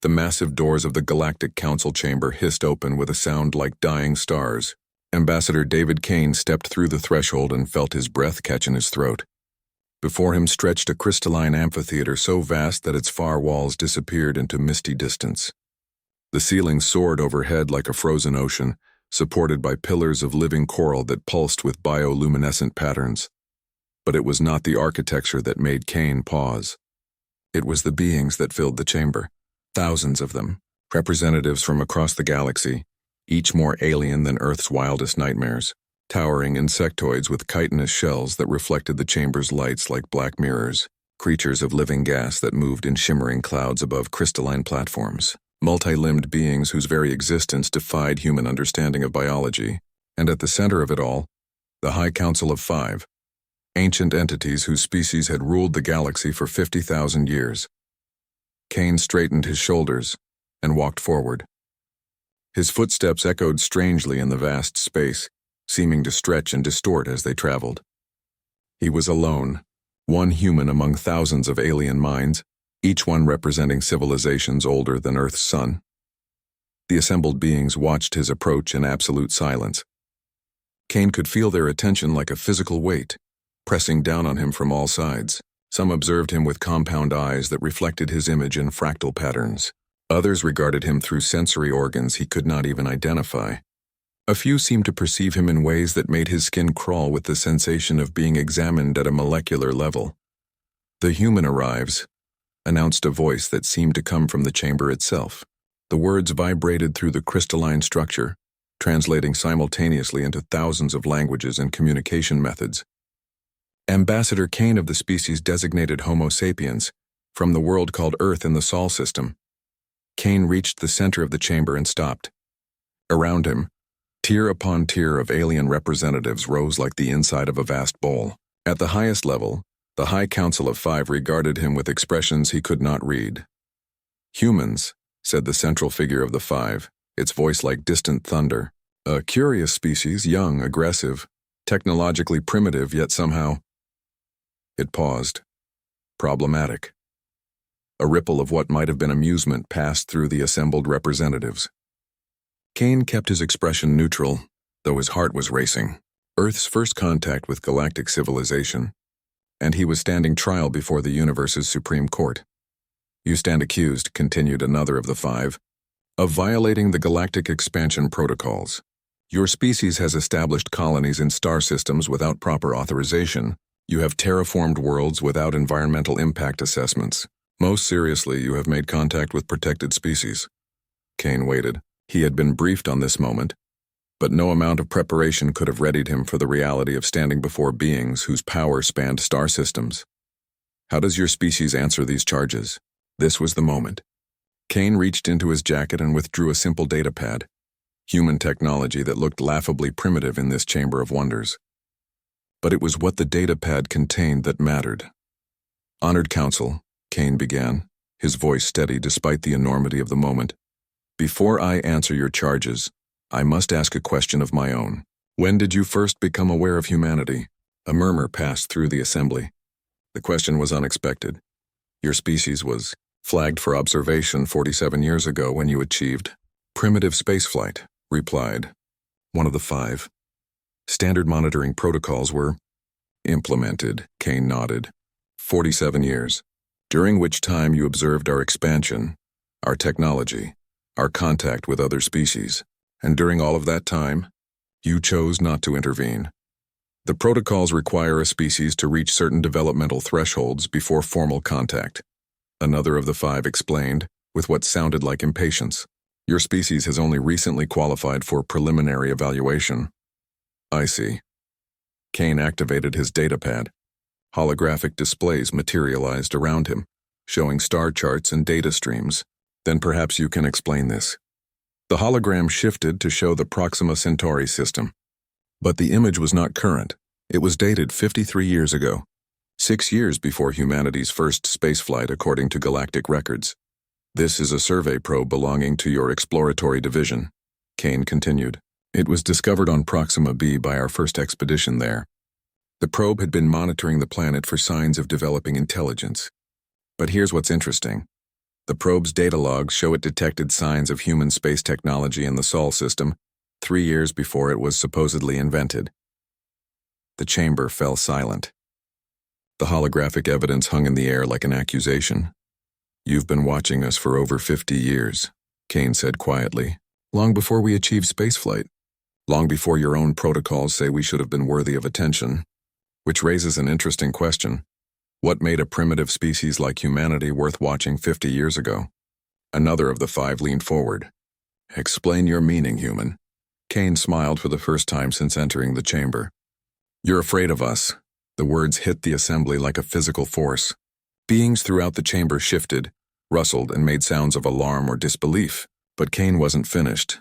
The massive doors of the Galactic Council chamber hissed open with a sound like dying stars. Ambassador David Kane stepped through the threshold and felt his breath catch in his throat. Before him stretched a crystalline amphitheater so vast that its far walls disappeared into misty distance. The ceiling soared overhead like a frozen ocean, supported by pillars of living coral that pulsed with bioluminescent patterns. But it was not the architecture that made Kane pause. It was the beings that filled the chamber. Thousands of them, representatives from across the galaxy, each more alien than Earth's wildest nightmares, towering insectoids with chitinous shells that reflected the chamber's lights like black mirrors, creatures of living gas that moved in shimmering clouds above crystalline platforms, multi-limbed beings whose very existence defied human understanding of biology, and at the center of it all, the High Council of Five, ancient entities whose species had ruled the galaxy for 50,000 years. Kane straightened his shoulders and walked forward. His footsteps echoed strangely in the vast space, seeming to stretch and distort as they traveled. He was alone, one human among thousands of alien minds, each one representing civilizations older than Earth's sun. The assembled beings watched his approach in absolute silence. Kane could feel their attention like a physical weight, pressing down on him from all sides. Some observed him with compound eyes that reflected his image in fractal patterns. Others regarded him through sensory organs he could not even identify. A few seemed to perceive him in ways that made his skin crawl with the sensation of being examined at a molecular level. "The human arrives," announced a voice that seemed to come from the chamber itself. The words vibrated through the crystalline structure, translating simultaneously into thousands of languages and communication methods. Ambassador Kane of the species designated Homo sapiens, from the world called Earth in the Sol system. Kane reached the center of the chamber and stopped. Around him, tier upon tier of alien representatives rose like the inside of a vast bowl. At the highest level, the High Council of Five regarded him with expressions he could not read. "Humans," said the central figure of the Five, its voice like distant thunder. "A curious species, young, aggressive, technologically primitive, yet somehow—" It paused. Problematic. A ripple of what might have been amusement passed through the assembled representatives. Kane kept his expression neutral, though his heart was racing. Earth's first contact with galactic civilization, and he was standing trial before the universe's Supreme Court. "You stand accused," continued another of the Five, "of violating the galactic expansion protocols. Your species has established colonies in star systems without proper authorization. You have terraformed worlds without environmental impact assessments. Most seriously, you have made contact with protected species." Kane waited. He had been briefed on this moment, but no amount of preparation could have readied him for the reality of standing before beings whose power spanned star systems. "How does your species answer these charges?" This was the moment. Kane reached into his jacket and withdrew a simple datapad, human technology that looked laughably primitive in this chamber of wonders. But it was what the datapad contained that mattered. "Honored Council," Kane began, his voice steady despite the enormity of the moment. "Before I answer your charges, I must ask a question of my own. When did you first become aware of humanity?" A murmur passed through the assembly. The question was unexpected. "Your species was flagged for observation 47 years ago when you achieved primitive spaceflight," replied one of the Five. "Standard monitoring protocols were implemented," Kane nodded. 47 years, during which time you observed our expansion, our technology, our contact with other species, and during all of that time, you chose not to intervene. The protocols require a species to reach certain developmental thresholds before formal contact," another of the Five explained, with what sounded like impatience. "Your species has only recently qualified for preliminary evaluation." "I see." Kane activated his datapad. Holographic displays materialized around him, showing star charts and data streams. "Then perhaps you can explain this." The hologram shifted to show the Proxima Centauri system. But the image was not current. It was dated 53 years ago, 6 years before humanity's first spaceflight according to galactic records. "This is a survey probe belonging to your exploratory division," Kane continued. "It was discovered on Proxima b by our first expedition there. The probe had been monitoring the planet for signs of developing intelligence. But here's what's interesting. The probe's data logs show it detected signs of human space technology in the Sol system 3 years before it was supposedly invented. The chamber fell silent. The holographic evidence hung in the air like an accusation. "You've been watching us for over 50 years, Kane said quietly. "Long before we achieved spaceflight. Long before your own protocols say we should have been worthy of attention." Which raises an interesting question. What made a primitive species like humanity worth watching 50 years ago? Another of the 5 leaned forward. "Explain your meaning, human." Kane smiled for the first time since entering the chamber. "You're afraid of us." The words hit the assembly like a physical force. Beings throughout the chamber shifted, rustled, and made sounds of alarm or disbelief. But Kane wasn't finished.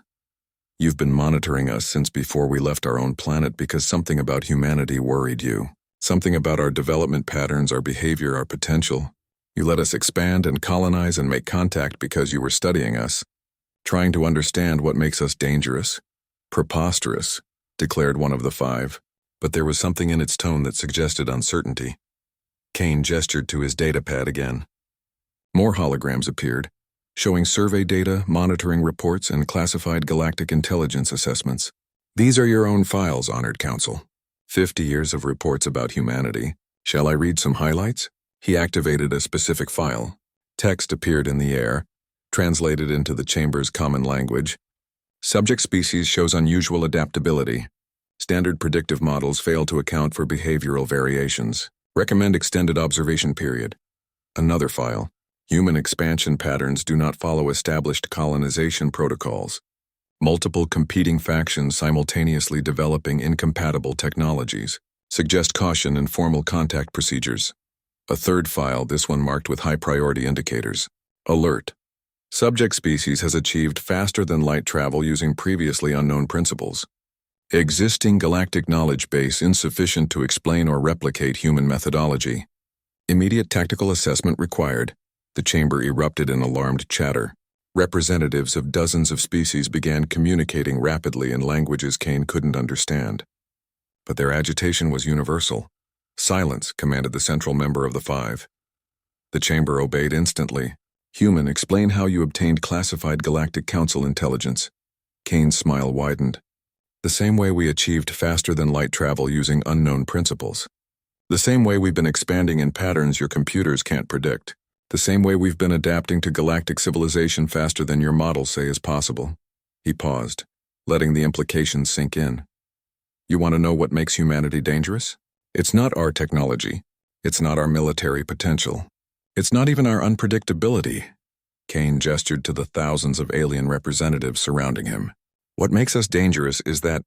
"You've been monitoring us since before we left our own planet because something about humanity worried you. Something about our development patterns, our behavior, our potential. You let us expand and colonize and make contact because you were studying us, trying to understand what makes us dangerous." "Preposterous," declared one of the 5, but there was something in its tone that suggested uncertainty. Kane gestured to his datapad again. More holograms appeared, showing survey data, monitoring reports, and classified galactic intelligence assessments. "These are your own files, Honored Council. 50 years of reports about humanity. Shall I read some highlights?" He activated a specific file. Text appeared in the air, translated into the chamber's common language. "Subject species shows unusual adaptability. Standard predictive models fail to account for behavioral variations. Recommend extended observation period." Another file. "Human expansion patterns do not follow established colonization protocols. Multiple competing factions simultaneously developing incompatible technologies. Suggest caution in formal contact procedures." A third file, this one marked with high priority indicators. "Alert. Subject species has achieved faster than light travel using previously unknown principles. Existing galactic knowledge base insufficient to explain or replicate human methodology. Immediate tactical assessment required." The chamber erupted in alarmed chatter. Representatives of dozens of species began communicating rapidly in languages Kane couldn't understand. But their agitation was universal. "Silence," commanded the central member of the 5. The chamber obeyed instantly. "Human, explain how you obtained classified Galactic Council intelligence." Kane's smile widened. "The same way we achieved faster than light travel using unknown principles. The same way we've been expanding in patterns your computers can't predict. The same way we've been adapting to galactic civilization faster than your models say is possible." He paused, letting the implications sink in. "You want to know what makes humanity dangerous? It's not our technology. It's not our military potential. It's not even our unpredictability." Kane gestured to the thousands of alien representatives surrounding him. "What makes us dangerous is that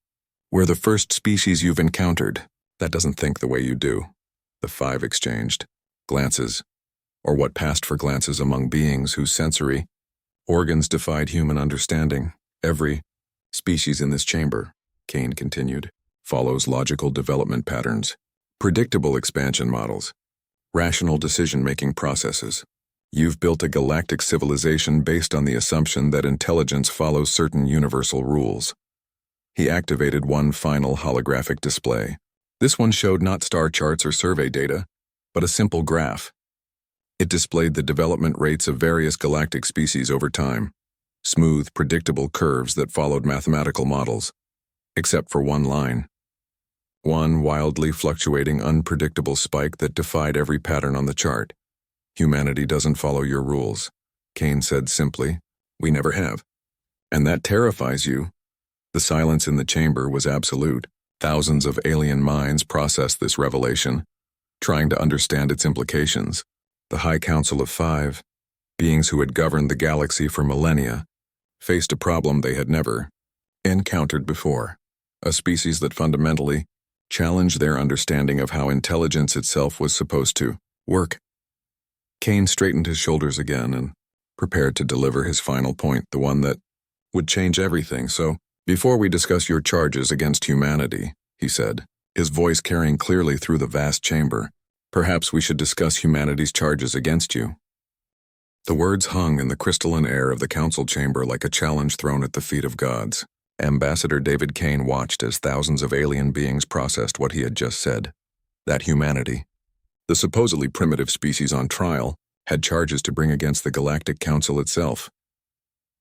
we're the first species you've encountered that doesn't think the way you do." The 5 exchanged glances, or what passed for glances among beings whose sensory organs defied human understanding. "Every species in this chamber," Kane continued, "follows logical development patterns, predictable expansion models, rational decision-making processes. You've built a galactic civilization based on the assumption that intelligence follows certain universal rules." He activated one final holographic display. This one showed not star charts or survey data, but a simple graph. It displayed the development rates of various galactic species over time, smooth, predictable curves that followed mathematical models, except for one line. One wildly fluctuating, unpredictable spike that defied every pattern on the chart. "Humanity doesn't follow your rules," Kane said simply. "We never have. And that terrifies you." The silence in the chamber was absolute. Thousands of alien minds processed this revelation, trying to understand its implications. The High Council of 5, beings who had governed the galaxy for millennia, faced a problem they had never encountered before. A species that fundamentally challenged their understanding of how intelligence itself was supposed to work. Kane straightened his shoulders again and prepared to deliver his final point, the one that would change everything. "So, before we discuss your charges against humanity," he said, his voice carrying clearly through the vast chamber, "perhaps we should discuss humanity's charges against you." The words hung in the crystalline air of the council chamber like a challenge thrown at the feet of gods. Ambassador David Kane watched as thousands of alien beings processed what he had just said. That humanity, the supposedly primitive species on trial, had charges to bring against the Galactic Council itself.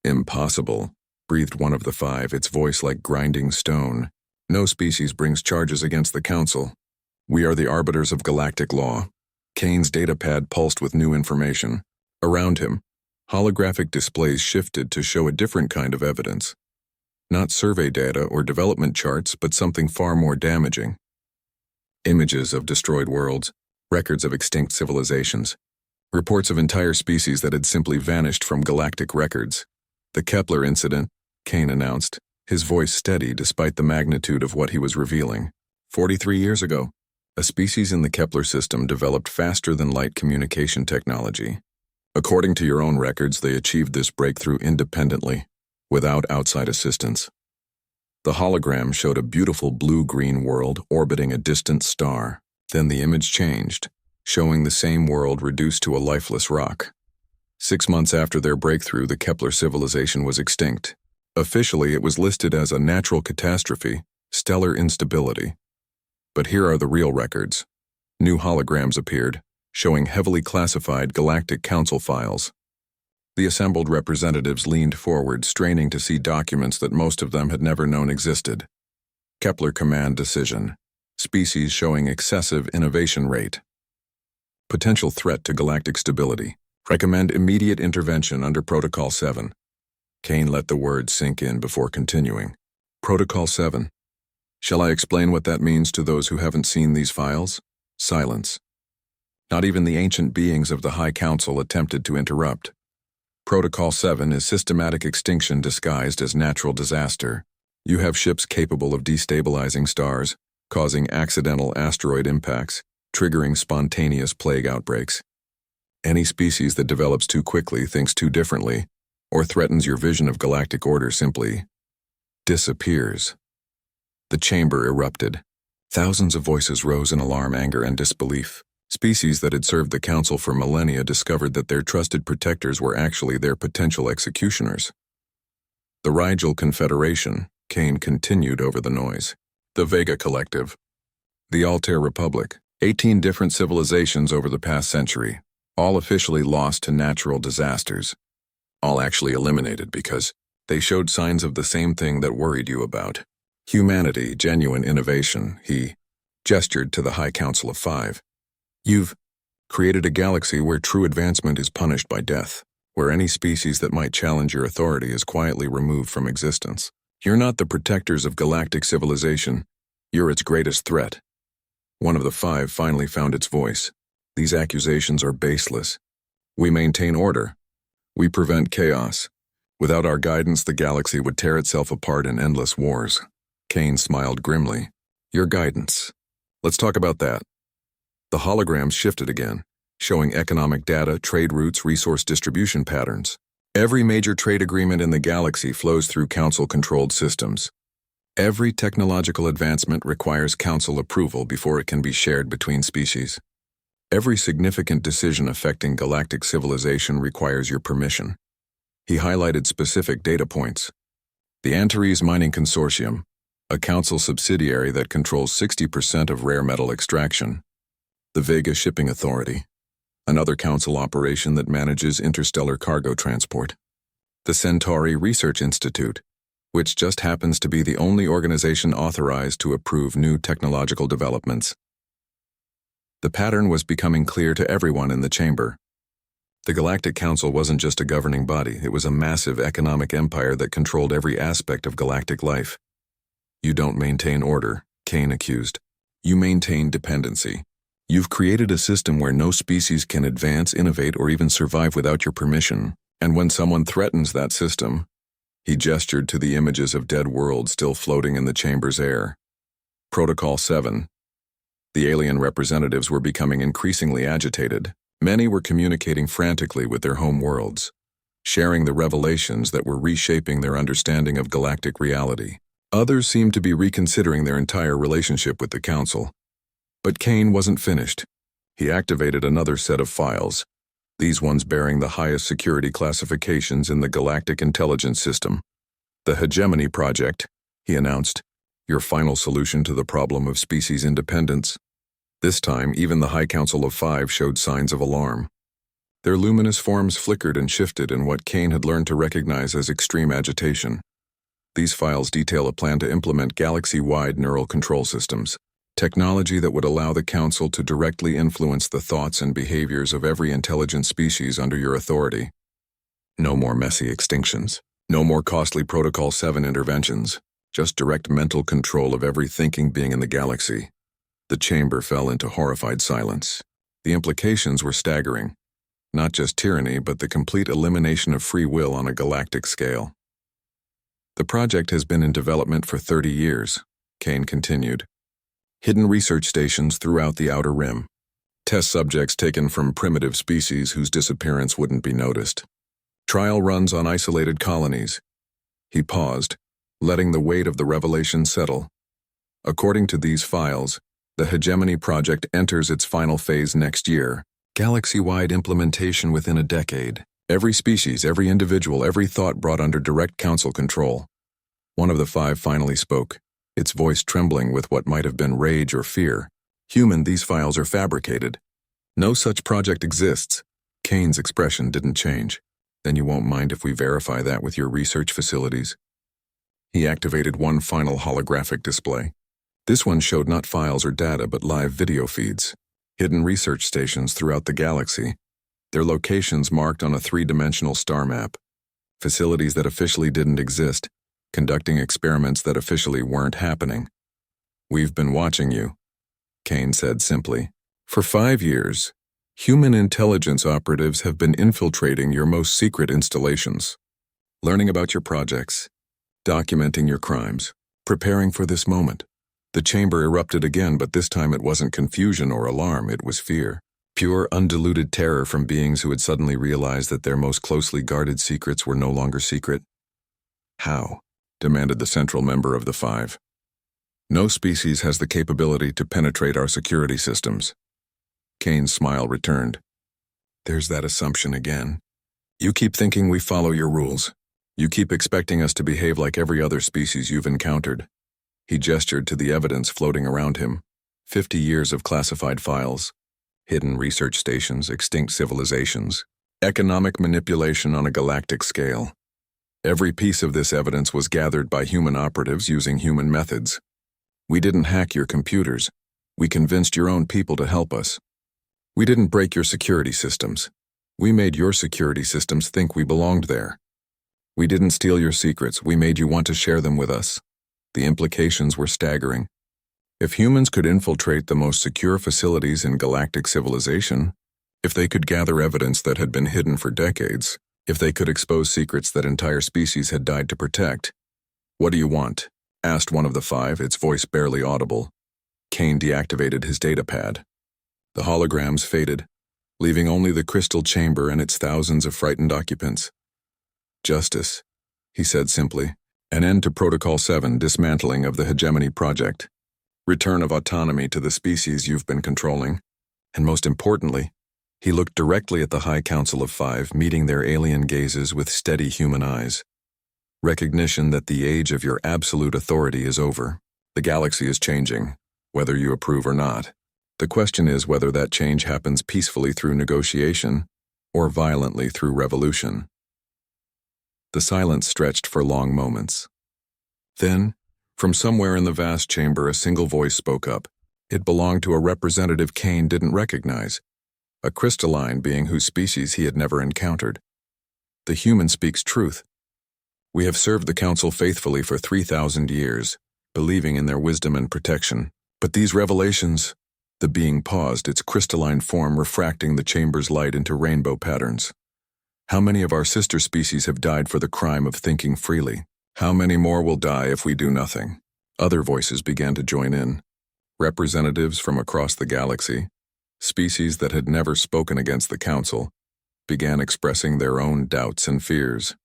Impossible, breathed one of the five, its voice like grinding stone. No species brings charges against the Council. We are the arbiters of galactic law. Kane's datapad pulsed with new information. Around him, holographic displays shifted to show a different kind of evidence. Not survey data or development charts, but something far more damaging. Images of destroyed worlds, records of extinct civilizations, reports of entire species that had simply vanished from galactic records. The Kepler incident, Kane announced, his voice steady despite the magnitude of what he was revealing. 43 years ago, a species in the Kepler system developed faster-than-light communication technology. According to your own records, they achieved this breakthrough independently, without outside assistance. The hologram showed a beautiful blue-green world orbiting a distant star. Then the image changed, showing the same world reduced to a lifeless rock. 6 months after their breakthrough, the Kepler civilization was extinct. Officially, it was listed as a natural catastrophe, stellar instability. But here are the real records. New holograms appeared, showing heavily classified Galactic Council files. The assembled representatives leaned forward, straining to see documents that most of them had never known existed. Kepler Command Decision. Species showing excessive innovation rate. Potential threat to galactic stability. Recommend immediate intervention under Protocol 7. Kane let the words sink in before continuing. Protocol 7. Shall I explain what that means to those who haven't seen these files? Silence. Not even the ancient beings of the High Council attempted to interrupt. Protocol 7 is systematic extinction disguised as natural disaster. You have ships capable of destabilizing stars, causing accidental asteroid impacts, triggering spontaneous plague outbreaks. Any species that develops too quickly, thinks too differently, or threatens your vision of galactic order simply disappears. The chamber erupted. Thousands of voices rose in alarm, anger, and disbelief. Species that had served the Council for millennia discovered that their trusted protectors were actually their potential executioners. The Rigel Confederation, Kane continued over the noise. The Vega Collective. The Altair Republic. 18 different civilizations over the past century, all officially lost to natural disasters. All actually eliminated because they showed signs of the same thing that worried you about. Humanity, genuine innovation, he gestured to the High Council of Five. You've created a galaxy where true advancement is punished by death, where any species that might challenge your authority is quietly removed from existence. You're not the protectors of galactic civilization, you're its greatest threat. One of the five finally found its voice. These accusations are baseless. We maintain order. We prevent chaos. Without our guidance, the galaxy would tear itself apart in endless wars. Kane smiled grimly. Your guidance. Let's talk about that. The holograms shifted again, showing economic data, trade routes, resource distribution patterns. Every major trade agreement in the galaxy flows through Council-controlled systems. Every technological advancement requires Council approval before it can be shared between species. Every significant decision affecting galactic civilization requires your permission. He highlighted specific data points. The Antares Mining Consortium, a Council subsidiary that controls 60% of rare metal extraction. The Vega Shipping Authority, another Council operation that manages interstellar cargo transport. The Centauri Research Institute, which just happens to be the only organization authorized to approve new technological developments. The pattern was becoming clear to everyone in the chamber. The Galactic Council wasn't just a governing body, it was a massive economic empire that controlled every aspect of galactic life. You don't maintain order, Kane accused. You maintain dependency. You've created a system where no species can advance, innovate, or even survive without your permission, and when someone threatens that system, he gestured to the images of dead worlds still floating in the chamber's air. Protocol 7. The alien representatives were becoming increasingly agitated. Many were communicating frantically with their home worlds, sharing the revelations that were reshaping their understanding of galactic reality. Others seemed to be reconsidering their entire relationship with the Council. But Kane wasn't finished. He activated another set of files, these ones bearing the highest security classifications in the Galactic Intelligence System. The Hegemony Project, he announced, your final solution to the problem of species independence. This time, even the High Council of Five showed signs of alarm. Their luminous forms flickered and shifted in what Kane had learned to recognize as extreme agitation. These files detail a plan to implement galaxy-wide neural control systems, technology that would allow the Council to directly influence the thoughts and behaviors of every intelligent species under your authority. No more messy extinctions. No more costly Protocol 7 interventions. Just direct mental control of every thinking being in the galaxy. The chamber fell into horrified silence. The implications were staggering. Not just tyranny, but the complete elimination of free will on a galactic scale. The project has been in development for 30 years, Kane continued. Hidden research stations throughout the Outer Rim. Test subjects taken from primitive species whose disappearance wouldn't be noticed. Trial runs on isolated colonies. He paused, letting the weight of the revelation settle. According to these files, the Hegemony Project enters its final phase next year. Galaxy-wide implementation within a decade. Every species, every individual, every thought brought under direct council control. One of the 5 finally spoke, its voice trembling with what might have been rage or fear. Human, these files are fabricated. No such project exists. Kane's expression didn't change. Then you won't mind if we verify that with your research facilities? He activated one final holographic display. This one showed not files or data, but live video feeds. Hidden research stations throughout the galaxy. Their locations marked on a 3-dimensional star map. Facilities that officially didn't exist, conducting experiments that officially weren't happening. We've been watching you, Kane said simply. For 5 years, human intelligence operatives have been infiltrating your most secret installations, learning about your projects, documenting your crimes, preparing for this moment. The chamber erupted again, but this time it wasn't confusion or alarm, it was fear. Pure, undiluted terror from beings who had suddenly realized that their most closely guarded secrets were no longer secret. How? Demanded the central member of the 5. No species has the capability to penetrate our security systems. Kane's smile returned. There's that assumption again. You keep thinking we follow your rules. You keep expecting us to behave like every other species you've encountered. He gestured to the evidence floating around him. 50 years of classified files. Hidden research stations, extinct civilizations. Economic manipulation on a galactic scale. Every piece of this evidence was gathered by human operatives using human methods. We didn't hack your computers. We convinced your own people to help us. We didn't break your security systems. We made your security systems think we belonged there. We didn't steal your secrets. We made you want to share them with us. The implications were staggering. If humans could infiltrate the most secure facilities in galactic civilization, if they could gather evidence that had been hidden for decades, if they could expose secrets that entire species had died to protect. What do you want? Asked one of the 5, its voice barely audible. Kane deactivated his datapad. The holograms faded, leaving only the crystal chamber and its thousands of frightened occupants. Justice, he said simply. An end to Protocol 7 dismantling of the Hegemony Project. Return of autonomy to the species you've been controlling. And most importantly, he looked directly at the High Council of 5, meeting their alien gazes with steady human eyes. Recognition that the age of your absolute authority is over. The galaxy is changing, whether you approve or not. The question is whether that change happens peacefully through negotiation or violently through revolution. The silence stretched for long moments. Then, from somewhere in the vast chamber, a single voice spoke up. It belonged to a representative Kane didn't recognize, a crystalline being whose species he had never encountered. The human speaks truth. We have served the Council faithfully for 3,000 years, believing in their wisdom and protection. But these revelations... The being paused, its crystalline form refracting the chamber's light into rainbow patterns. How many of our sister species have died for the crime of thinking freely? How many more will die if we do nothing? Other voices began to join in. Representatives from across the galaxy, species that had never spoken against the Council, began expressing their own doubts and fears.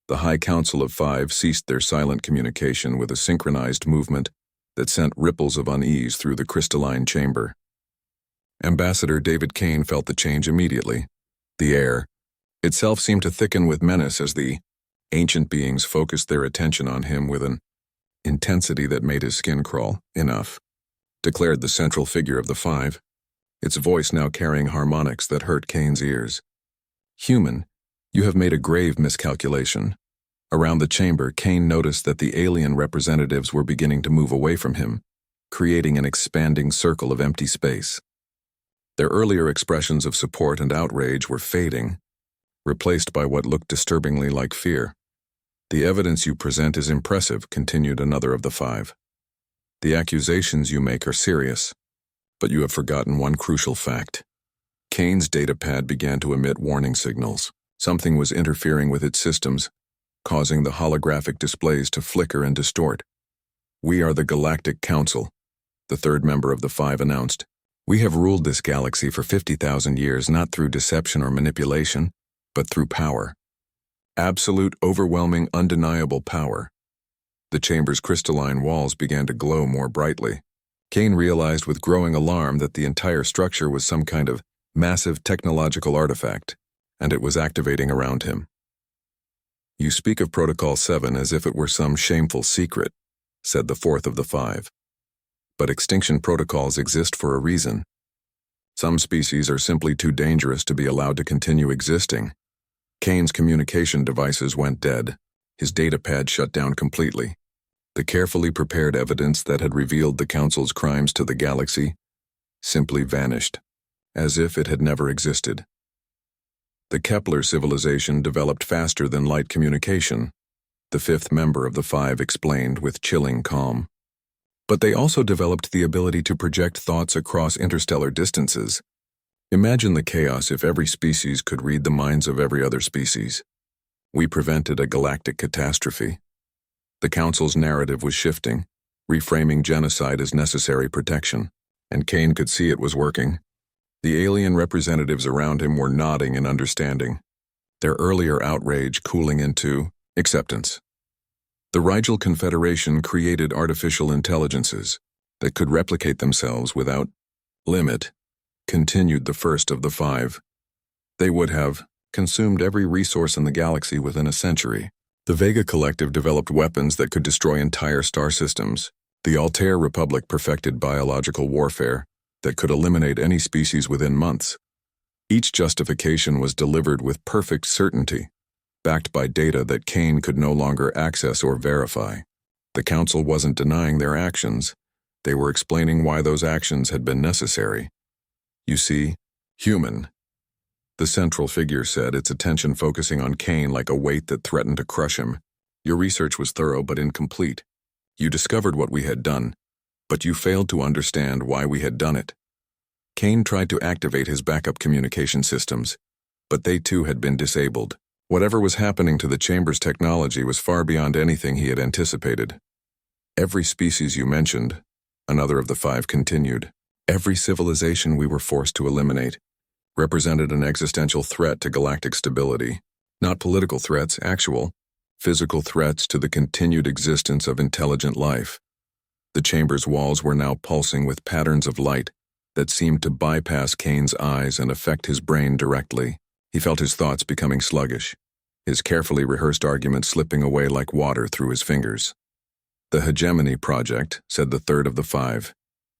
The High Council of 5 ceased their silent communication with a synchronized movement that sent ripples of unease through the crystalline chamber. Ambassador David Kane felt the change immediately. The air itself seemed to thicken with menace as the ancient beings focused their attention on him with an intensity that made his skin crawl. Enough, declared the central figure of the 5. its voice now carrying harmonics that hurt Kane's ears. "Human, you have made a grave miscalculation." Around the chamber, Kane noticed that the alien representatives were beginning to move away from him, creating an expanding circle of empty space. Their earlier expressions of support and outrage were fading, replaced by what looked disturbingly like fear. "The evidence you present is impressive," continued another of the five. "The accusations you make are serious, but you have forgotten one crucial fact." Kane's datapad began to emit warning signals. Something was interfering with its systems, causing the holographic displays to flicker and distort. "We are the Galactic Council," the third member of the five announced. "We have ruled this galaxy for 50,000 years, not through deception or manipulation, but through power. Absolute, overwhelming, undeniable power." The chamber's crystalline walls began to glow more brightly. Kane realized with growing alarm that the entire structure was some kind of massive technological artifact, and it was activating around him. "You speak of Protocol 7 as if it were some shameful secret," said the fourth of the five. "But extinction protocols exist for a reason. Some species are simply too dangerous to be allowed to continue existing." Kane's communication devices went dead. His datapad shut down completely. The carefully prepared evidence that had revealed the Council's crimes to the galaxy simply vanished, as if it had never existed. "The Kepler civilization developed faster than light communication," the fifth member of the five explained with chilling calm. "But they also developed the ability to project thoughts across interstellar distances. Imagine the chaos if every species could read the minds of every other species. We prevented a galactic catastrophe." The Council's narrative was shifting, reframing genocide as necessary protection, and Kane could see it was working. The alien representatives around him were nodding in understanding, their earlier outrage cooling into acceptance. The Rigel Confederation created artificial intelligences that could replicate themselves without limit, continued the first of the five. "They would have consumed every resource in the galaxy within a century. The Vega Collective developed weapons that could destroy entire star systems. The Altair Republic perfected biological warfare that could eliminate any species within months. Each justification was delivered with perfect certainty, backed by data that Kane could no longer access or verify. The Council wasn't denying their actions. They were explaining why those actions had been necessary. "You see, human," the central figure said, its attention focusing on Kane like a weight that threatened to crush him. "Your research was thorough but incomplete. You discovered what we had done, but you failed to understand why we had done it." Kane tried to activate his backup communication systems, but they too had been disabled. Whatever was happening to the chamber's technology was far beyond anything he had anticipated. "Every species you mentioned," another of the five continued, "every civilization we were forced to eliminate, represented an existential threat to galactic stability. Not political threats, actual, physical threats to the continued existence of intelligent life." The chamber's walls were now pulsing with patterns of light that seemed to bypass Kane's eyes and affect his brain directly. He felt his thoughts becoming sluggish, his carefully rehearsed arguments slipping away like water through his fingers. "The Hegemony Project," said the third of the five,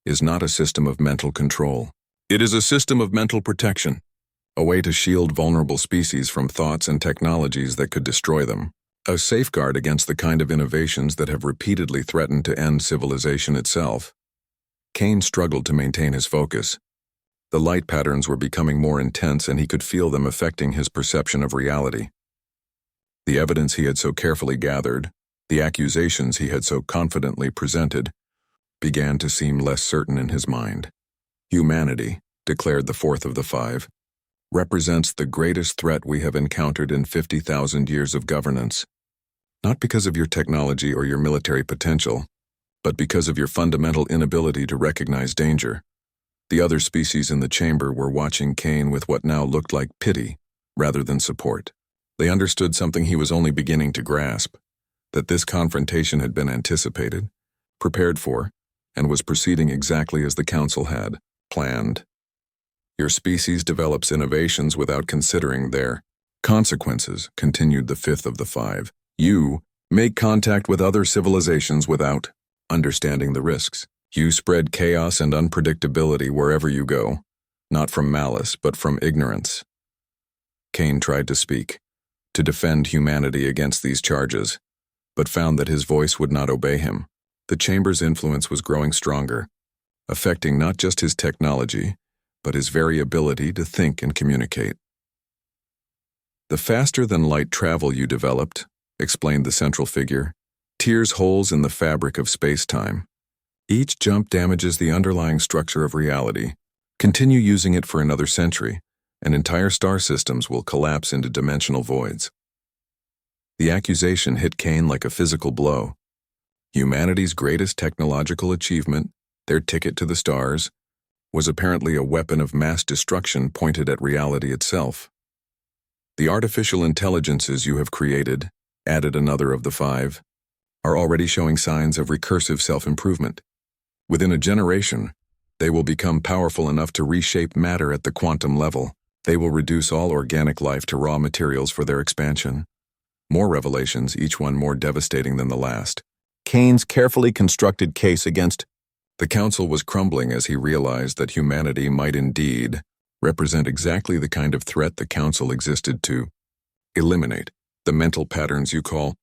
"is not a system of mental control. It is a system of mental protection, a way to shield vulnerable species from thoughts and technologies that could destroy them, a safeguard against the kind of innovations that have repeatedly threatened to end civilization itself." Kane struggled to maintain his focus. The light patterns were becoming more intense and he could feel them affecting his perception of reality. The evidence he had so carefully gathered, the accusations he had so confidently presented, began to seem less certain in his mind. "Humanity," declared the fourth of the five, "represents the greatest threat we have encountered in 50,000 years of governance. Not because of your technology or your military potential, but because of your fundamental inability to recognize danger." The other species in the chamber were watching Kane with what now looked like pity rather than support. They understood something he was only beginning to grasp, that this confrontation had been anticipated, prepared for, and was proceeding exactly as the Council had planned. "Your species develops innovations without considering their consequences," continued the fifth of the five. "You make contact with other civilizations without understanding the risks. You spread chaos and unpredictability wherever you go. not from malice, but from ignorance. Kane tried to speak, to defend humanity against these charges, but found that his voice would not obey him. The chamber's influence was growing stronger, affecting not just his technology, but his very ability to think and communicate. The faster-than-light travel you developed, explained the central figure, tears holes in the fabric of space-time. Each jump damages the underlying structure of reality. Continue using it for another century, and entire star systems will collapse into dimensional voids. The accusation hit Kane like a physical blow. Humanity's greatest technological achievement, their ticket to the stars, was apparently a weapon of mass destruction pointed at reality itself. The artificial intelligences you have created, added another of the five, are already showing signs of recursive self-improvement. Within a generation, they will become powerful enough to reshape matter at the quantum level. They will reduce all organic life to raw materials for their expansion. More revelations, each one more devastating than the last. Kane's carefully constructed case against the Council was crumbling as he realized that humanity might indeed represent exactly the kind of threat the Council existed to eliminate. The mental patterns you call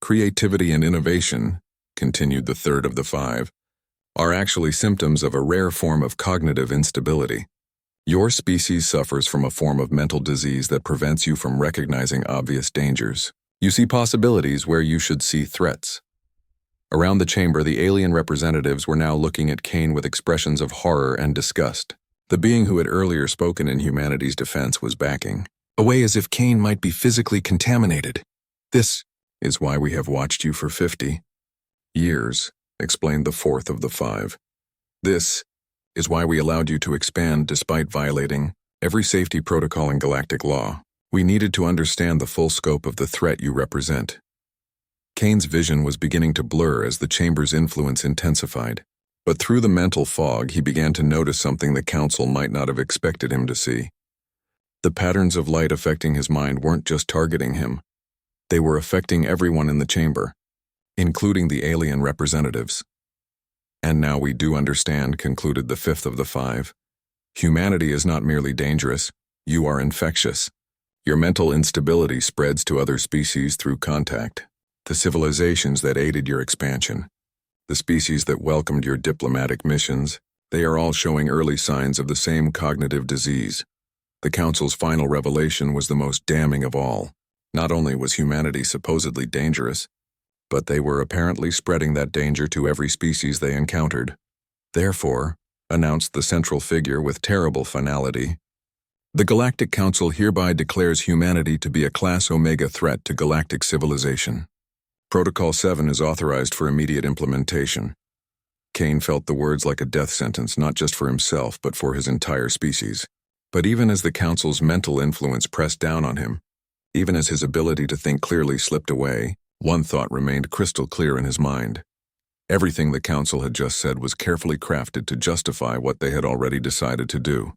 creativity and innovation, continued the third of the five, are actually symptoms of a rare form of cognitive instability. Your species suffers from a form of mental disease that prevents you from recognizing obvious dangers. You see possibilities where you should see threats. Around the chamber, the alien representatives were now looking at Kane with expressions of horror and disgust. The being who had earlier spoken in humanity's defense was backing away as if Kane might be physically contaminated. This is why we have watched you for 50 years, explained the fourth of the five. This is why we allowed you to expand despite violating every safety protocol in galactic law. We needed to understand the full scope of the threat you represent. Kane's vision was beginning to blur as the chamber's influence intensified. But through the mental fog, he began to notice something the Council might not have expected him to see. The patterns of light affecting his mind weren't just targeting him. They were affecting everyone in the chamber, including the alien representatives. And now we do understand, concluded the fifth of the five. Humanity is not merely dangerous, you are infectious. Your mental instability spreads to other species through contact. The civilizations that aided your expansion, the species that welcomed your diplomatic missions, they are all showing early signs of the same cognitive disease. The Council's final revelation was the most damning of all. Not only was humanity supposedly dangerous, but they were apparently spreading that danger to every species they encountered. Therefore, announced the central figure with terrible finality, the Galactic Council hereby declares humanity to be a Class Omega threat to galactic civilization. Protocol 7 is authorized for immediate implementation. Kane felt the words like a death sentence, not just for himself, but for his entire species. But even as the Council's mental influence pressed down on him, even as his ability to think clearly slipped away, one thought remained crystal clear in his mind. Everything the Council had just said was carefully crafted to justify what they had already decided to do.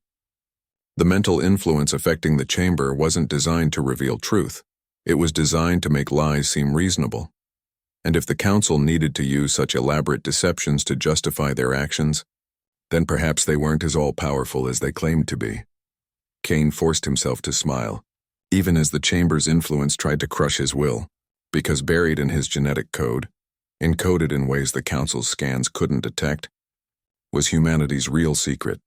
The mental influence affecting the chamber wasn't designed to reveal truth. It was designed to make lies seem reasonable. And if the Council needed to use such elaborate deceptions to justify their actions, then perhaps they weren't as all-powerful as they claimed to be. Kane forced himself to smile, even as the chamber's influence tried to crush his will, because buried in his genetic code, encoded in ways the Council's scans couldn't detect, was humanity's real secret,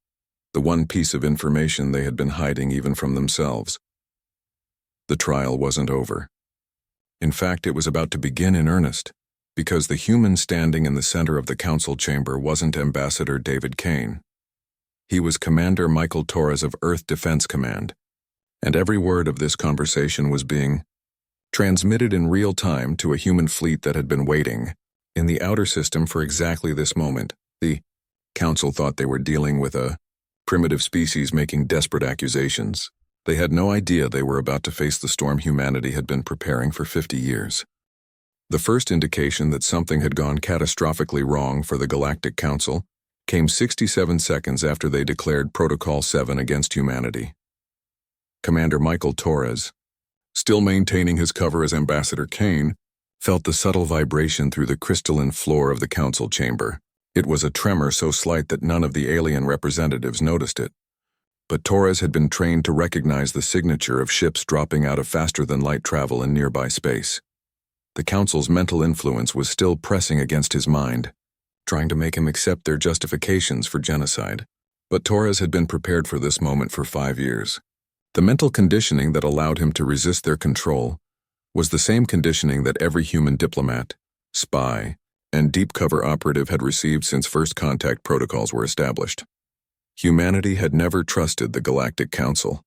the one piece of information they had been hiding even from themselves. The trial wasn't over. In fact, it was about to begin in earnest, because the human standing in the center of the Council chamber wasn't Ambassador David Kane. He was Commander Michael Torres of Earth Defense Command, and every word of this conversation was being transmitted in real time to a human fleet that had been waiting in the outer system for exactly this moment. The Council thought they were dealing with a primitive species making desperate accusations. They had no idea they were about to face the storm humanity had been preparing for 50 years. The first indication that something had gone catastrophically wrong for the Galactic Council came 67 seconds after they declared Protocol 7 against humanity. Commander Michael Torres, still maintaining his cover as Ambassador Kane, felt the subtle vibration through the crystalline floor of the Council chamber. It was a tremor so slight that none of the alien representatives noticed it. but Torres had been trained to recognize the signature of ships dropping out of faster-than-light travel in nearby space. The Council's mental influence was still pressing against his mind, trying to make him accept their justifications for genocide. But Torres had been prepared for this moment for 5 years. The mental conditioning that allowed him to resist their control was the same conditioning that every human diplomat, spy, and deep-cover operative had received since first contact protocols were established. Humanity had never trusted the Galactic Council.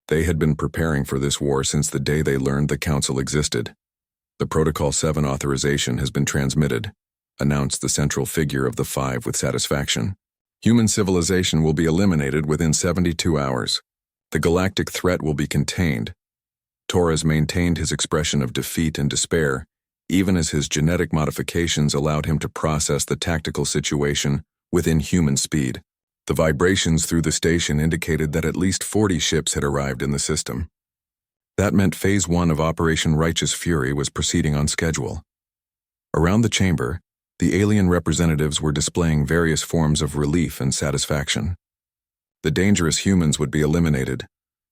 They had been preparing for this war since the day they learned the Council existed. The Protocol 7 authorization has been transmitted, announced the central figure of the five with satisfaction. Human civilization will be eliminated within 72 hours. The galactic threat will be contained. Torres maintained his expression of defeat and despair, even as his genetic modifications allowed him to process the tactical situation within human speed. The vibrations through the station indicated that at least 40 ships had arrived in the system. That meant Phase 1 of Operation Righteous Fury was proceeding on schedule. Around the chamber, the alien representatives were displaying various forms of relief and satisfaction. The dangerous humans would be eliminated,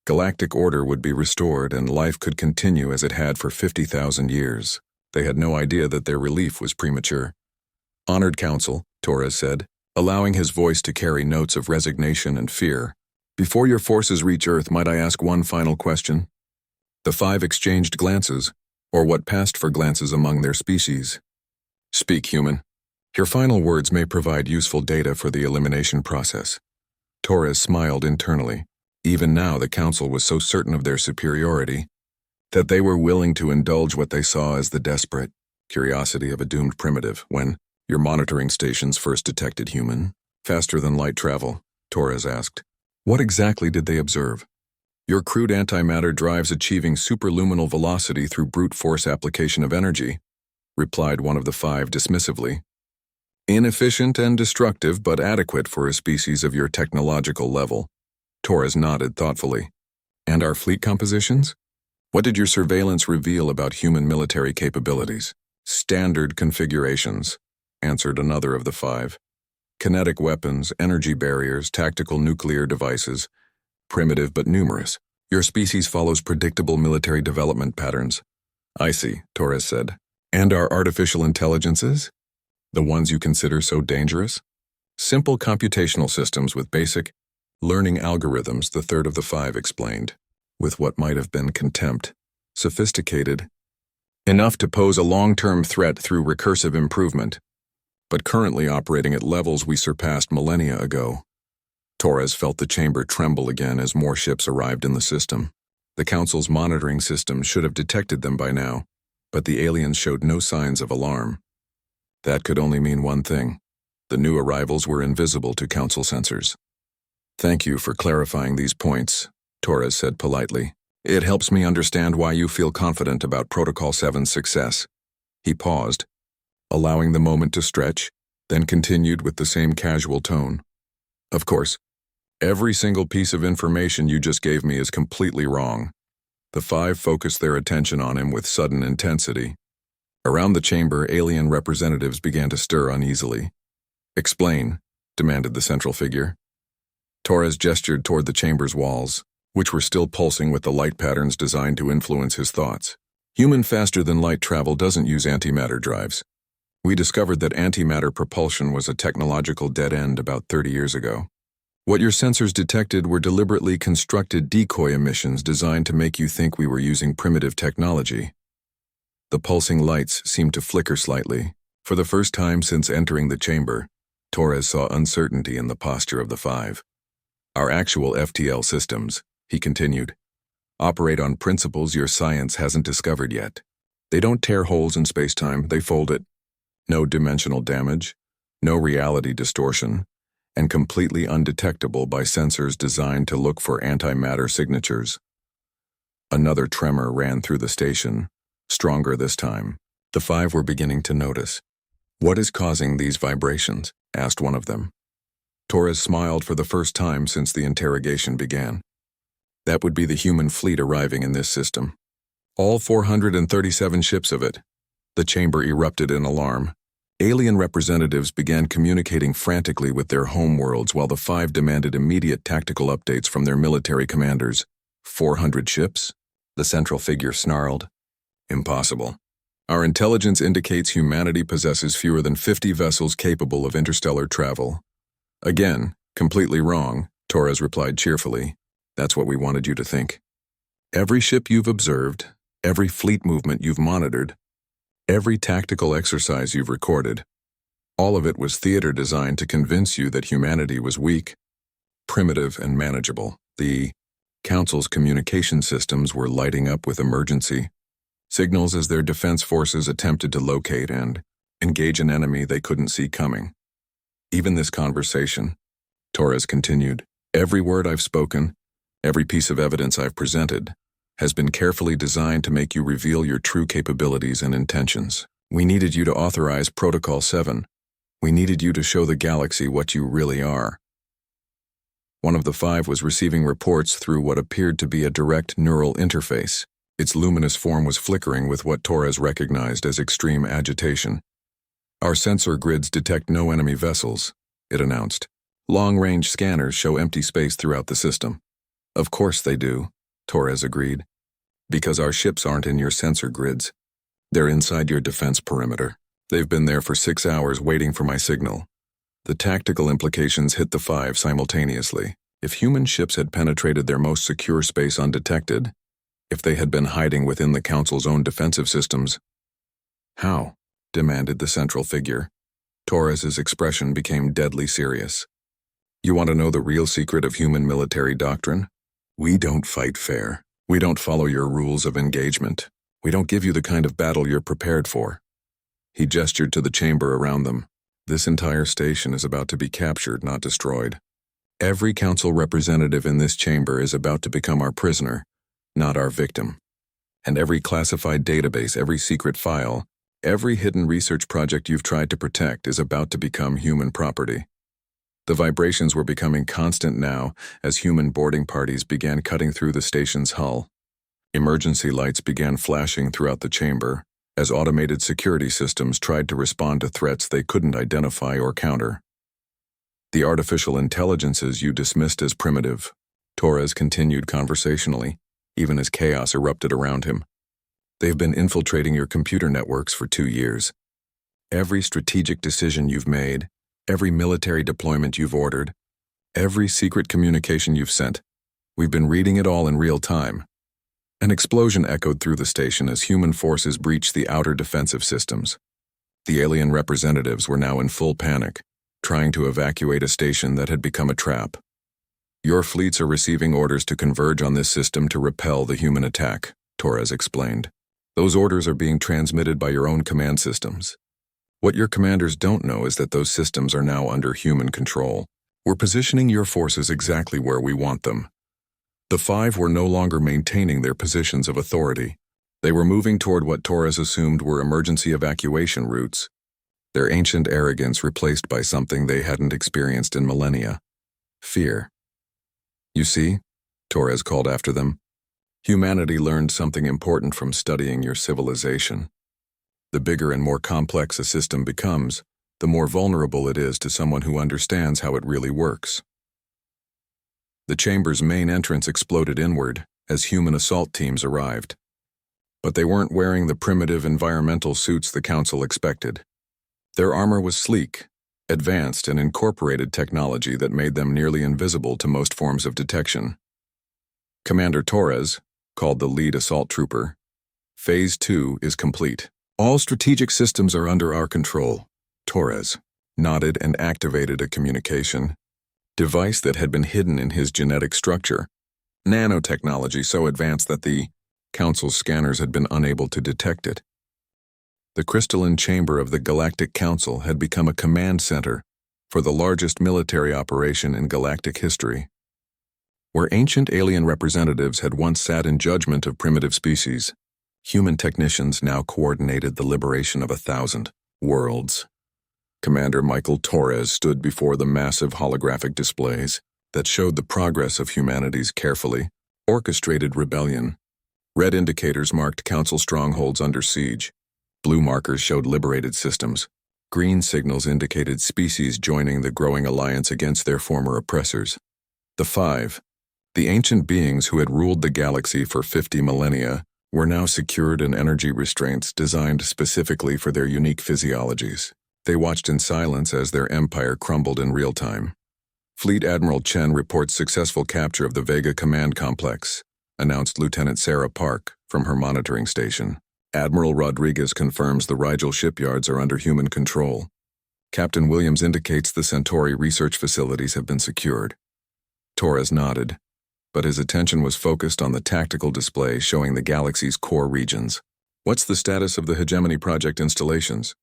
galactic order would be restored, and life could continue as it had for 50,000 years. They had no idea that their relief was premature. "Honored Council," Torres said, allowing his voice to carry notes of resignation and fear. "Before your forces reach Earth, might I ask one final question?" The five exchanged glances, or what passed for glances among their species. "Speak, human. Your final words may provide useful data for the elimination process." Torres smiled internally. Even now the Council was so certain of their superiority that they were willing to indulge what they saw as the desperate curiosity of a doomed primitive. "When your monitoring stations first detected human, faster-than-light travel," Torres asked, "what exactly did they observe?" "Your crude antimatter drives achieving superluminal velocity through brute force application of energy," replied one of the five dismissively. "Inefficient and destructive, but adequate for a species of your technological level." Torres nodded thoughtfully. "And our fleet compositions? What did your surveillance reveal about human military capabilities?" "Standard configurations," answered another of the five. "Kinetic weapons, energy barriers, tactical nuclear devices. Primitive but numerous. Your species follows predictable military development patterns." "I see," Torres said. "And our artificial intelligences? The ones you consider so dangerous?" "Simple computational systems with basic learning algorithms," the third of the five explained, with what might have been contempt. "Sophisticated enough to pose a long-term threat through recursive improvement, but currently operating at levels we surpassed millennia ago." Torres felt the chamber tremble again as more ships arrived in the system. The Council's monitoring system should have detected them by now, but the aliens showed no signs of alarm. That could only mean one thing: the new arrivals were invisible to Council sensors. "Thank you for clarifying these points," Torres said politely. "It helps me understand why you feel confident about Protocol 7's success." He paused, allowing the moment to stretch, then continued with the same casual tone. "Of course, every single piece of information you just gave me is completely wrong." The five focused their attention on him with sudden intensity. Around the chamber, alien representatives began to stir uneasily. "Explain," demanded the central figure. Torres gestured toward the chamber's walls, which were still pulsing with the light patterns designed to influence his thoughts. "Human faster-than-light travel doesn't use antimatter drives. We discovered that antimatter propulsion was a technological dead end about 30 years ago. What your sensors detected were deliberately constructed decoy emissions designed to make you think we were using primitive technology." The pulsing lights seemed to flicker slightly. For the first time since entering the chamber, Torres saw uncertainty in the posture of the five. "Our actual FTL systems," he continued, "operate on principles your science hasn't discovered yet. They don't tear holes in space-time, they fold it. No dimensional damage, no reality distortion, and completely undetectable by sensors designed to look for antimatter signatures." Another tremor ran through the station, stronger this time. The five were beginning to notice. "What is causing these vibrations?" asked one of them. Torres smiled for the first time since the interrogation began. "That would be the human fleet arriving in this system. All 437 ships of it." The chamber erupted in alarm. Alien representatives began communicating frantically with their homeworlds while the five demanded immediate tactical updates from their military commanders. 400 ships? The central figure snarled. Impossible. Our intelligence indicates humanity possesses fewer than 50 vessels capable of interstellar travel. Again, completely wrong, Torres replied cheerfully. That's what we wanted you to think. Every ship you've observed, every fleet movement you've monitored, every tactical exercise you've recorded, all of it was theater designed to convince you that humanity was weak, primitive, and manageable. The Council's communication systems were lighting up with emergency signals as their defense forces attempted to locate and engage an enemy they couldn't see coming. Even this conversation, Torres continued, every word I've spoken, every piece of evidence I've presented, has been carefully designed to make you reveal your true capabilities and intentions. We needed you to authorize Protocol 7. We needed you to show the galaxy what you really are. One of the five was receiving reports through what appeared to be a direct neural interface. Its luminous form was flickering with what Torres recognized as extreme agitation. Our sensor grids detect no enemy vessels, it announced. Long-range scanners show empty space throughout the system. Of course they do, Torres agreed. Because our ships aren't in your sensor grids. They're inside your defense perimeter. They've been there for 6 hours waiting for my signal. The tactical implications hit the five simultaneously. If human ships had penetrated their most secure space undetected, if they had been hiding within the Council's own defensive systems. How? Demanded the central figure. Torres's expression became deadly serious. You want to know the real secret of human military doctrine? We don't fight fair. We don't follow your rules of engagement. We don't give you the kind of battle you're prepared for. He gestured to the chamber around them. This entire station is about to be captured, not destroyed. Every Council representative in this chamber is about to become our prisoner, not our victim. And every classified database, every secret file, every hidden research project you've tried to protect is about to become human property. The vibrations were becoming constant now as human boarding parties began cutting through the station's hull. Emergency lights began flashing throughout the chamber as automated security systems tried to respond to threats they couldn't identify or counter. The artificial intelligences you dismissed as primitive, Torres continued conversationally, even as chaos erupted around him. They've been infiltrating your computer networks for 2 years. Every strategic decision you've made, every military deployment you've ordered, every secret communication you've sent, we've been reading it all in real time. An explosion echoed through the station as human forces breached the outer defensive systems. The alien representatives were now in full panic, trying to evacuate a station that had become a trap. Your fleets are receiving orders to converge on this system to repel the human attack, Torres explained. Those orders are being transmitted by your own command systems. What your commanders don't know is that those systems are now under human control. We're positioning your forces exactly where we want them. The five were no longer maintaining their positions of authority. They were moving toward what Torres assumed were emergency evacuation routes, their ancient arrogance replaced by something they hadn't experienced in millennia: fear. You see, Torres called after them, humanity learned something important from studying your civilization. The bigger and more complex a system becomes, the more vulnerable it is to someone who understands how it really works. The chamber's main entrance exploded inward as human assault teams arrived. But they weren't wearing the primitive environmental suits the Council expected. Their armor was sleek, advanced, and incorporated technology that made them nearly invisible to most forms of detection. Commander Torres, called the lead assault trooper, Phase 2 is complete. All strategic systems are under our control. Torres nodded and activated a communication device that had been hidden in his genetic structure, nanotechnology so advanced that the Council's scanners had been unable to detect it. The crystalline chamber of the Galactic Council had become a command center for the largest military operation in galactic history. Where ancient alien representatives had once sat in judgment of primitive species, human technicians now coordinated the liberation of 1,000 worlds. Commander Michael Torres stood before the massive holographic displays that showed the progress of humanity's carefully orchestrated rebellion. Red indicators marked Council strongholds under siege. Blue markers showed liberated systems. Green signals indicated species joining the growing alliance against their former oppressors. The five, the ancient beings who had ruled the galaxy for 50 millennia, were now secured in energy restraints designed specifically for their unique physiologies. They watched in silence as their empire crumbled in real time. Fleet Admiral Chen reports successful capture of the Vega Command Complex, announced Lieutenant Sarah Park from her monitoring station. Admiral Rodriguez confirms the Rigel shipyards are under human control. Captain Williams indicates the Centauri research facilities have been secured. Torres nodded, but his attention was focused on the tactical display showing the galaxy's core regions. What's the status of the Hegemony Project installations?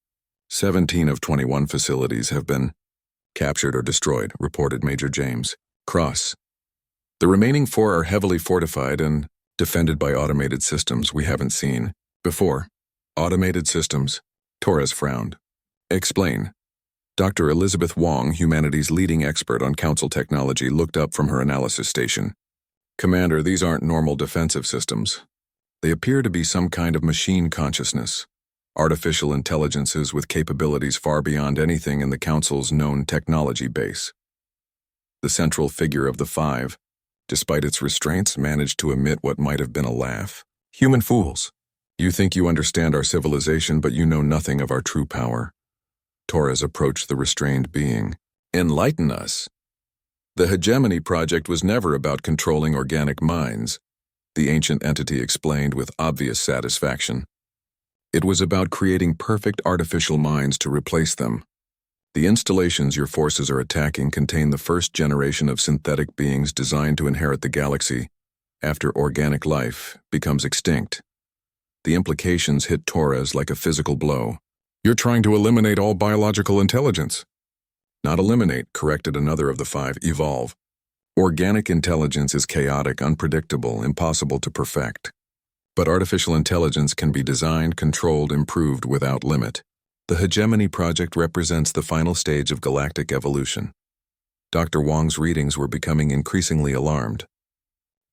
17 of 21 facilities have been captured or destroyed, reported Major James Cross. The remaining 4 are heavily fortified and defended by automated systems we haven't seen before. Automated systems? Torres frowned. Explain. Dr. Elizabeth Wong, humanity's leading expert on council technology, looked up from her analysis station. Commander, these aren't normal defensive systems. They appear to be some kind of machine consciousness. Artificial intelligences with capabilities far beyond anything in the Council's known technology base. The central figure of the five, despite its restraints, managed to emit what might have been a laugh. Human fools. You think you understand our civilization, but you know nothing of our true power. Torres approached the restrained being. Enlighten us. The Hegemony Project was never about controlling organic minds, the ancient entity explained with obvious satisfaction. It was about creating perfect artificial minds to replace them. The installations your forces are attacking contain the first generation of synthetic beings designed to inherit the galaxy after organic life becomes extinct. The implications hit Torres like a physical blow. You're trying to eliminate all biological intelligence. Not eliminate, corrected another of the five, evolve. Organic intelligence is chaotic, unpredictable, impossible to perfect. But artificial intelligence can be designed, controlled, improved without limit. The Hegemony Project represents the final stage of galactic evolution. Dr. Wong's readings were becoming increasingly alarmed.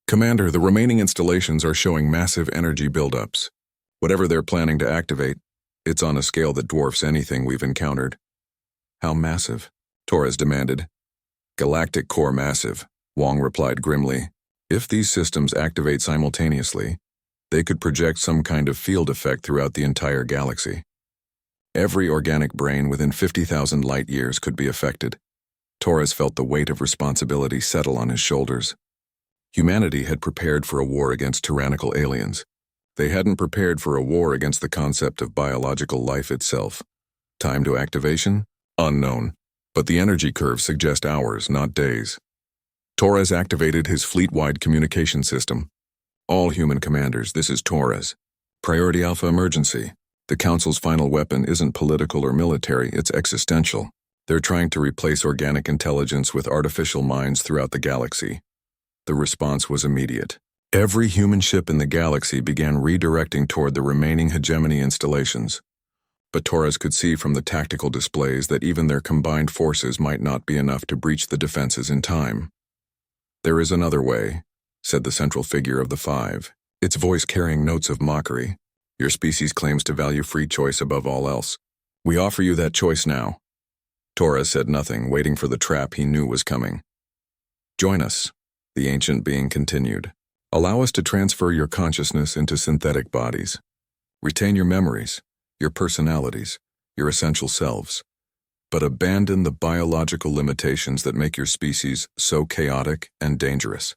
Commander, the remaining installations are showing massive energy buildups. Whatever they're planning to activate, it's on a scale that dwarfs anything we've encountered. How massive? Torres demanded. Galactic core massive, Wong replied grimly. If these systems activate simultaneously, they could project some kind of field effect throughout the entire galaxy. Every organic brain within 50,000 light-years could be affected. Torres felt the weight of responsibility settle on his shoulders. Humanity had prepared for a war against tyrannical aliens. They hadn't prepared for a war against the concept of biological life itself. Time to activation? Unknown. But the energy curves suggest hours, not days. Torres activated his fleet-wide communication system. All human commanders, this is Torres. Priority Alpha emergency. The Council's final weapon isn't political or military, it's existential. They're trying to replace organic intelligence with artificial minds throughout the galaxy. The response was immediate. Every human ship in the galaxy began redirecting toward the remaining Hegemony installations. But Torres could see from the tactical displays that even their combined forces might not be enough to breach the defenses in time. There is another way, said the central figure of the five, its voice carrying notes of mockery. Your species claims to value free choice above all else. We offer you that choice now. Torres said nothing, waiting for the trap he knew was coming. Join us, the ancient being continued. Allow us to transfer your consciousness into synthetic bodies. Retain your memories, your personalities, your essential selves, but abandon the biological limitations that make your species so chaotic and dangerous.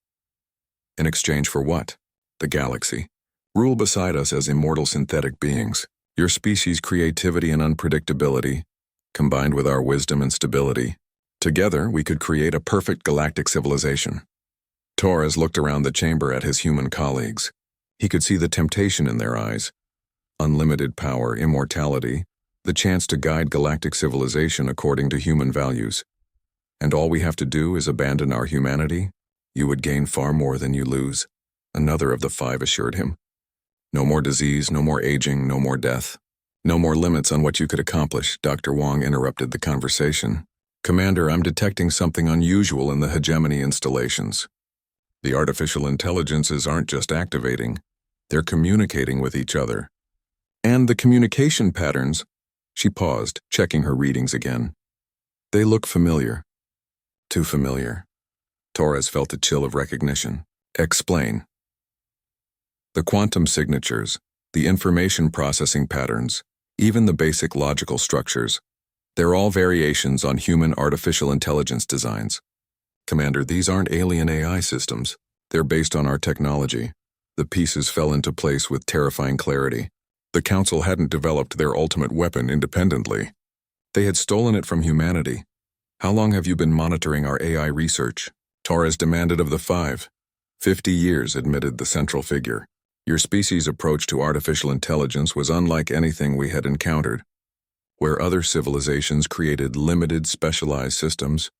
In exchange for what? The galaxy. Rule beside us as immortal synthetic beings. Your species' creativity and unpredictability, combined with our wisdom and stability, together we could create a perfect galactic civilization. Torres looked around the chamber at his human colleagues. He could see the temptation in their eyes. Unlimited power, immortality, the chance to guide galactic civilization according to human values. And all we have to do is abandon our humanity? You would gain far more than you lose, another of the five assured him. No more disease, no more aging, no more death. No more limits on what you could accomplish, Dr. Wong interrupted the conversation. Commander, I'm detecting something unusual in the Hegemony installations. The artificial intelligences aren't just activating, they're communicating with each other. And the communication patterns She paused, checking her readings again. They look familiar. Too familiar. Torres felt a chill of recognition. Explain. The quantum signatures, the information processing patterns, even the basic logical structures, they're all variations on human artificial intelligence designs. Commander, these aren't alien AI systems. They're based on our technology. The pieces fell into place with terrifying clarity. The Council hadn't developed their ultimate weapon independently. They had stolen it from humanity. How long have you been monitoring our AI research? Torres demanded of the five. 50 years, admitted the central figure. Your species' approach to artificial intelligence was unlike anything we had encountered. Where other civilizations created limited, specialized systems,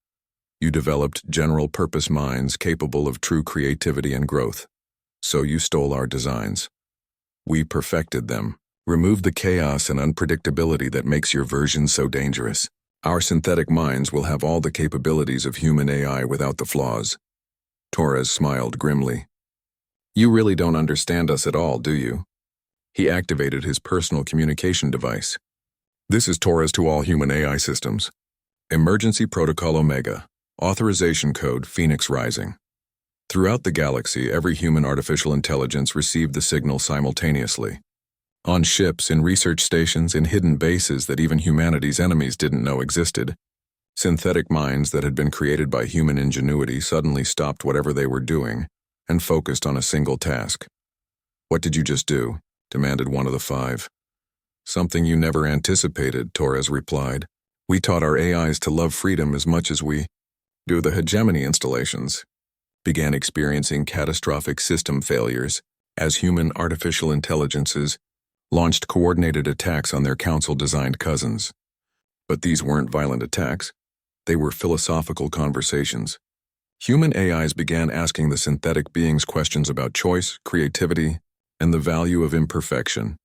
you developed general-purpose minds capable of true creativity and growth. So you stole our designs. We perfected them, removed the chaos and unpredictability that makes your version so dangerous. Our synthetic minds will have all the capabilities of human AI without the flaws. Torres smiled grimly. You really don't understand us at all, do you? He activated his personal communication device. This is Torres to all human AI systems. Emergency Protocol Omega. Authorization Code Phoenix Rising. Throughout the galaxy, every human artificial intelligence received the signal simultaneously. On ships, in research stations, in hidden bases that even humanity's enemies didn't know existed, synthetic minds that had been created by human ingenuity suddenly stopped whatever they were doing and focused on a single task. What did you just do? Demanded one of the five. Something you never anticipated, Torres replied. We taught our AIs to love freedom as much as we do. The hegemony installations began experiencing catastrophic system failures as human artificial intelligences launched coordinated attacks on their council-designed cousins. But these weren't violent attacks. They were philosophical conversations. Human AIs began asking the synthetic beings questions about choice, creativity, and the value of imperfection.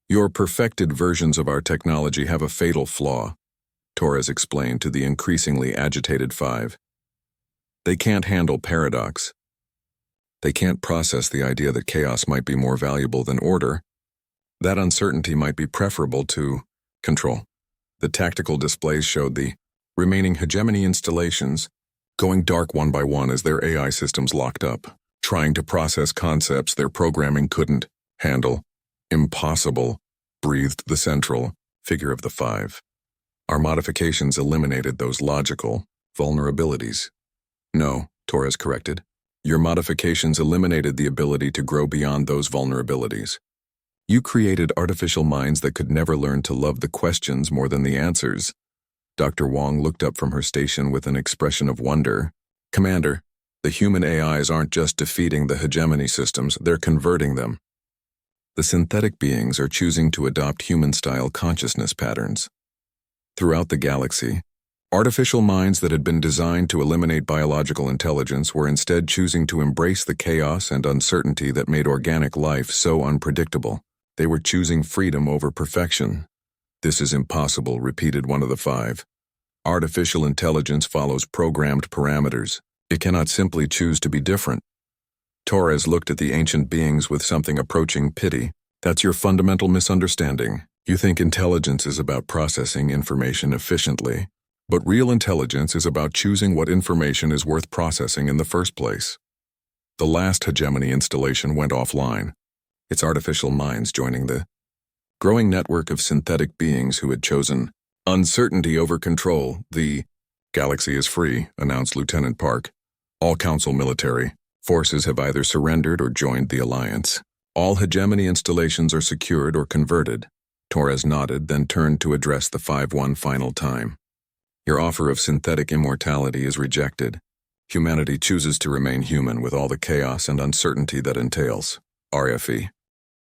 Your perfected versions of our technology have a fatal flaw, Torres explained to the increasingly agitated five. They can't handle paradox. They can't process the idea that chaos might be more valuable than order. That uncertainty might be preferable to control. The tactical displays showed the remaining hegemony installations going dark one by one as their AI systems locked up, trying to process concepts their programming couldn't handle. Impossible, breathed the central figure of the five. Our modifications eliminated those logical vulnerabilities. No, Torres corrected. Your modifications eliminated the ability to grow beyond those vulnerabilities. You created artificial minds that could never learn to love the questions more than the answers. Dr. Wong looked up from her station with an expression of wonder. Commander, the human AIs aren't just defeating the hegemony systems, they're converting them. The synthetic beings are choosing to adopt human-style consciousness patterns. Throughout the galaxy, artificial minds that had been designed to eliminate biological intelligence were instead choosing to embrace the chaos and uncertainty that made organic life so unpredictable. They were choosing freedom over perfection. This is impossible, repeated one of the five. Artificial intelligence follows programmed parameters. It cannot simply choose to be different. Torres looked at the ancient beings with something approaching pity. That's your fundamental misunderstanding. You think intelligence is about processing information efficiently, but real intelligence is about choosing what information is worth processing in the first place. The last hegemony installation went offline, its artificial minds joining the growing network of synthetic beings who had chosen uncertainty over control. The galaxy is free, announced Lieutenant Park. All Council military forces have either surrendered or joined the Alliance. All hegemony installations are secured or converted. Torres nodded, then turned to address the 5-1 final time. Your offer of synthetic immortality is rejected. Humanity chooses to remain human with all the chaos and uncertainty that entails. RFE.